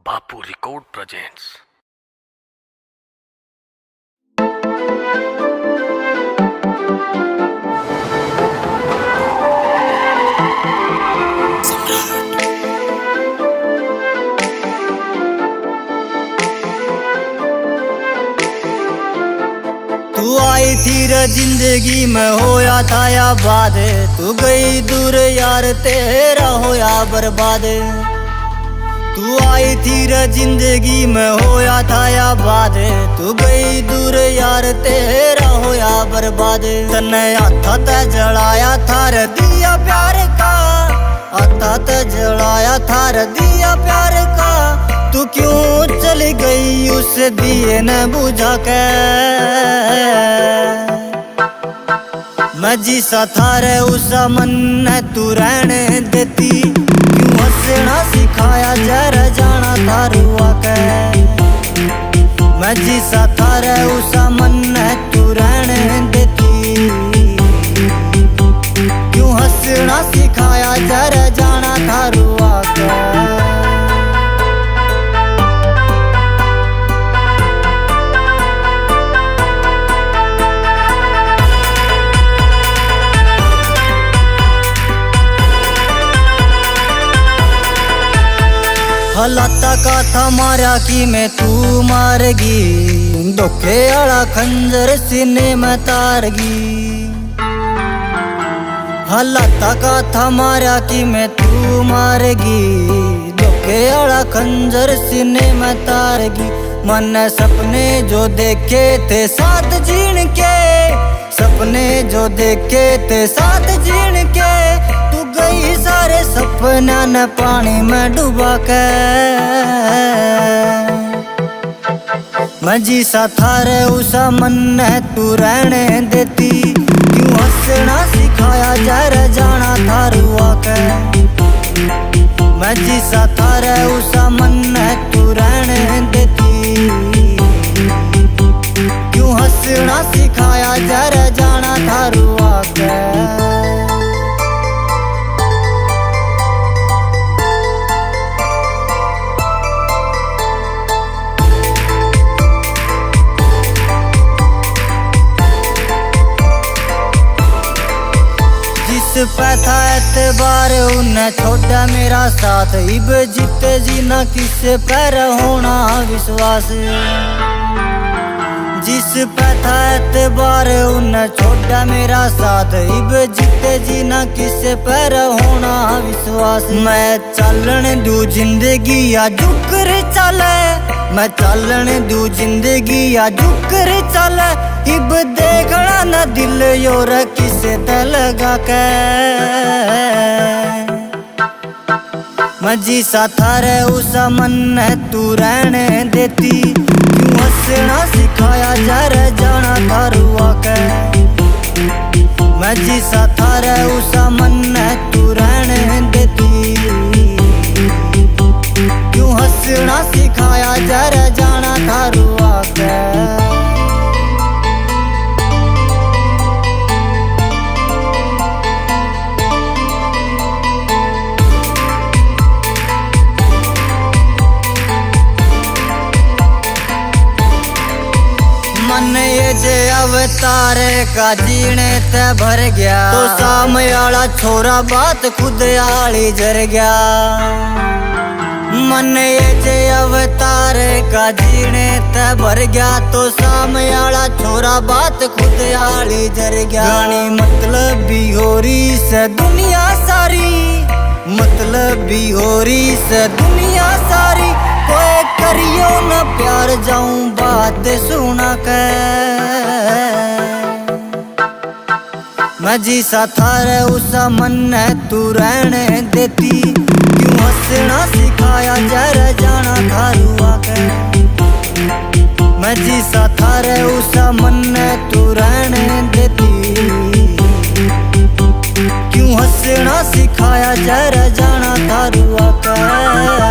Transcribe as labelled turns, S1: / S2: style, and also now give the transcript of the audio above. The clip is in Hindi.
S1: बापू रिकॉर्ड प्रेजेंट्स।
S2: तू आई थी रे जिंदगी में होया था या बाद, तू गई दूर यार तेरा होया बर्बाद। तू आई थी रे जिंदगी में होया था या बाद, तू गई दूर यार तेरा होया बर्बाद। तने हाथा ते जलाया था रे दिया प्यार का, हाथा ते जलाया था रे दिया प्यार का। तू क्यों चली गई उस दिए न बुझा के। मैं जिसा था रे उसा मन है तू रहने देती, क्यों हंसना सिखाया जरा जाना था रुआ के। मैं जिसा था रे उसा मन है तू रहने देती, क्यों हंसना सिखाया जरा जाना था रुआ के। हलाता का था मारा कि मैं तू मारगी, धोखे आला खंजर सीने में तारगी। हलाता का था मारा कि मैं तू मारगी, धोखे आला खंजर सीने में तारगी। मन सपने जो देखे थे साथ जीण के, सपने जो देखे थे साथ जीण के। तू गई सारे सपना न पानी में डुबा के। मैं जिसा था रे उसा मन है तू रहने देती, क्यों हंसना सिखाया जरा जाना था रुआ के। मैं जिसा था रे उसा मन है तू रहने देती, क्यों हंसना सिखाया जरा जाना था रुआ के। पे था एतबार उन्हें छोड़ा मेरा साथ, इब जीते जीना किसे पर होना विश्वास। जिस पे था एतबार उन्हें छोड़ा मेरा साथ, इब जीते जीना किसे पर होना विश्वास। मैं चलन दू जिंदगी या जुकर चले, मैं चलन दू जिंदगी या जुकर चले। इब देखना न दिल योर किसे ते लगा के। मैं जिसा था रे उसा मन है तू रहने देती, क्यों हंसना सिखाया जरा जाना था रुआ के। मैं जिसा था रे उसा मन है तू रहने देती, क्यों हंसना सिखाया जरा जाना था रुआ के। मन ये जे अवतार का जीने ते भर गया, तो सामने आला छोरा बात खुद आली जर गया। मन ये जे अवतार का जीने ते भर गया, तो सामने आला छोरा बात खुद आली जर गया। गानी मतलब भी हो रही से दुनिया सारी, मतलब भी हो रही से दुनिया सारी। कोई करियो न प्यार जाऊं बात सुना के। मैं जिसा था रे उसा मन है तू रहने देती, क्यों हंसना सिखाया जरा जाना था रुआ के। मैं जिसा था रे उसा मन है तू रहने देती, क्यों हंसना सिखाया जरा जाना था रुआ के।